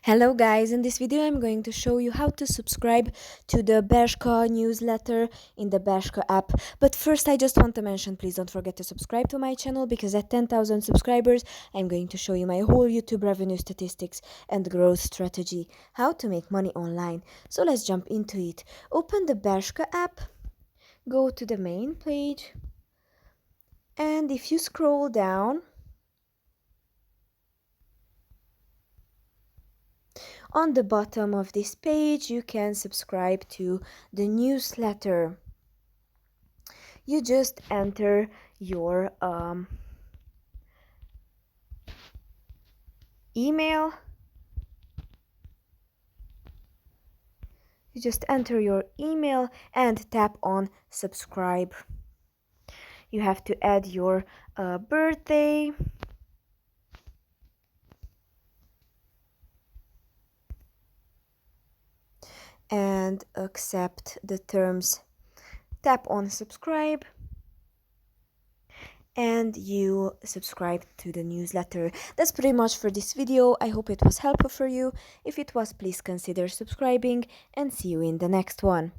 Hello guys, in this video I'm going to show you how to subscribe to the Bershka newsletter in the Bershka app. But first I just want to mention, please don't forget to subscribe to my channel, because at 10,000 subscribers I'm going to show you my whole YouTube revenue statistics and growth strategy, how to make money online. So let's jump into it. Open the Bershka app, go to the main page, and if you scroll down, on the bottom of this page, you can subscribe to the newsletter. You just enter your email. You just enter your email and tap on subscribe. You have to add your birthday. And accept the terms. Tap on subscribe. And you subscribe to the newsletter. That's pretty much for this video. I hope it was helpful for you. If it was, please consider subscribing, and see you in the next one.